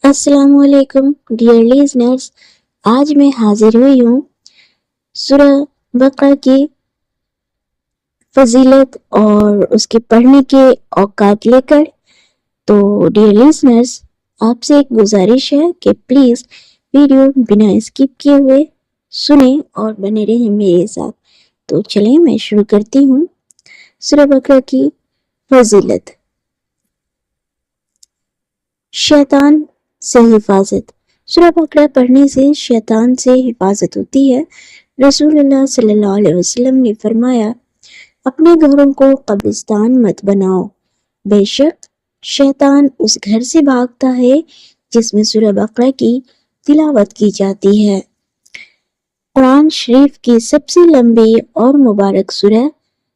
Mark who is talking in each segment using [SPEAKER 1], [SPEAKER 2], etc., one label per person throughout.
[SPEAKER 1] अस्सलाम वालेकुम dear listeners. आज मैं हाजिर हुई हूँ सूरह बकरा की फजीलत और उसके पढ़ने के औकात लेकर। तो डियर लिसनर्स, आपसे एक गुजारिश है कि प्लीज़ वीडियो बिना स्किप किए हुए सुने और बने रहें मेरे साथ। तो चलें मैं शुरू करती हूँ सूरह बकरा की फजीलत। शैतान से हिफाजत। सूरह बकरा पढ़ने से शैतान से हिफाजत होती है। रसूलुल्लाह सल्लल्लाहु अलैहि वसल्लम ने फरमाया, अपने घरों को कब्रिस्तान मत बनाओ, बेशक शैतान उस घर से भागता है जिसमें सूरह बकरा की तिलावत की जाती है। कुरान शरीफ की सबसे लंबी और मुबारक सूरह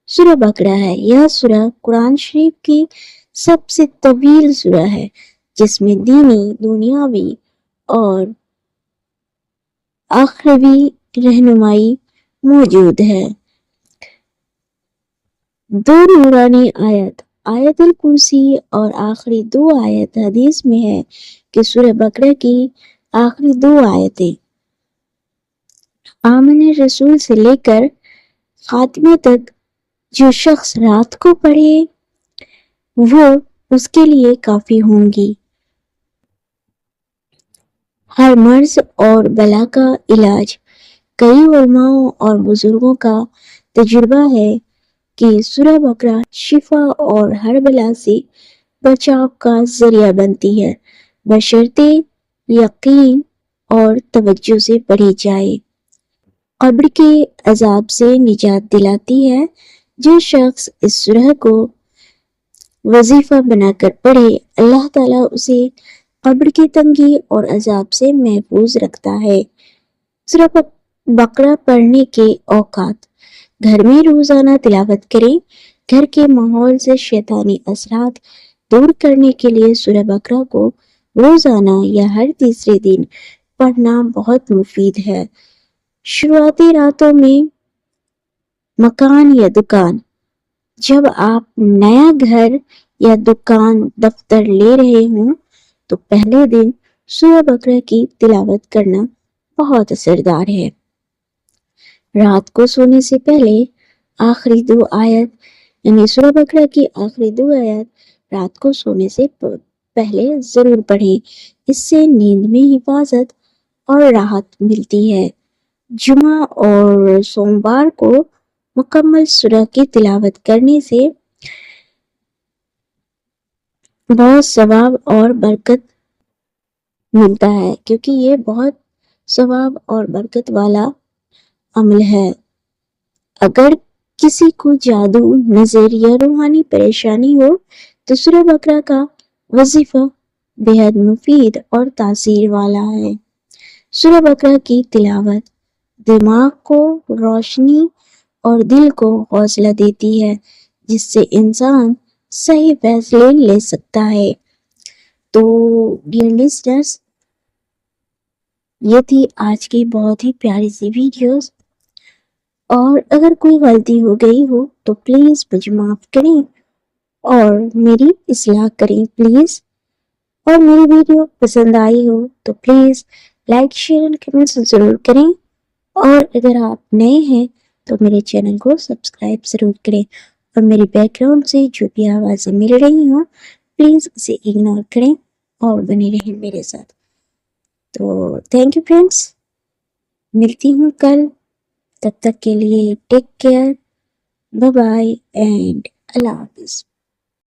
[SPEAKER 1] सूरह बकरा है। यह सूरह कुरान शरीफ की सबसे तवील सूरह है, जिसमें दीनी, दुनियावी और आखिरी रहनुमाई मौजूद है। दो नूरानी आयतुल कुर्सी और आखिरी दो आयत हदीस में है कि सूरह बकरा की आखिरी दो आयतें आमने रसूल से लेकर खात्मे तक जो शख्स रात को पढ़े वो उसके लिए काफी होंगी। हर मर्ज और बला का इलाज। कई उलमाओं और बुजुर्गों का तजुर्बा है कि सूरह बकरा शिफा और हर बला से बचाव का जरिया बनती है, बशर्ते यकीन और तवज्जो से पढ़ी जाए। कब्र के अजाब से निजात दिलाती है। जो शख्स इस सूरह को वजीफा बनाकर पढ़े, अल्लाह ताला उसे कब्र की तंगी और अजाब से महफूज रखता है। सूरह बकरा पढ़ने के औकात। घर में रोजाना तिलावत करें। घर के माहौल से शैतानी असरात दूर करने के लिए सूरह बकरा को रोजाना या हर तीसरे दिन पढ़ना बहुत मुफीद है। शुरुआती रातों में मकान या दुकान। जब आप नया घर या दुकान दफ्तर ले रहे हों तो पहले दिन सूरह बकरा की तिलावत करना बहुत असरदार है। रात को सोने से पहले आखिरी दो आयत यानी सूरह बकरा की आखिरी दो आयत रात को सोने से पहले जरूर पढ़ें। इससे नींद में हिफाजत और राहत मिलती है। जुमा और सोमवार को मुकम्मल सूरह की तिलावत करने से बहुत सवाब और बरकत मिलता है, क्योंकि ये बहुत सवाब और बरकत वाला अमल है। अगर किसी को जादू, नजर या रूहानी परेशानी हो तो सूरह बकरा का वजीफा बेहद मुफीद और तासीर वाला है। सूरह बकरा की तिलावत दिमाग को रोशनी और दिल को हौसला देती है, जिससे इंसान सही फैसले ले सकता है। तो डियर लिसनर्स, ये थी आज की बहुत ही प्यारी सी वीडियोस। और अगर कोई गलती हो गई हो तो प्लीज मुझे माफ करें और मेरी इस्लाह करें प्लीज। और मेरी वीडियो पसंद आई हो तो please like, share and comments जरूर करें। और अगर आप नए हैं तो मेरे चैनल को सब्सक्राइब जरूर करें। और मेरी बैकग्राउंड से जो भी आवाजें मिल रही हो प्लीज उसे इग्नोर करें और बने रहें मेरे साथ। तो थैंक यू फ्रेंड्स, मिलती हूँ कल। तब तक के लिए take care, bye bye and अल्लाह हाफिज।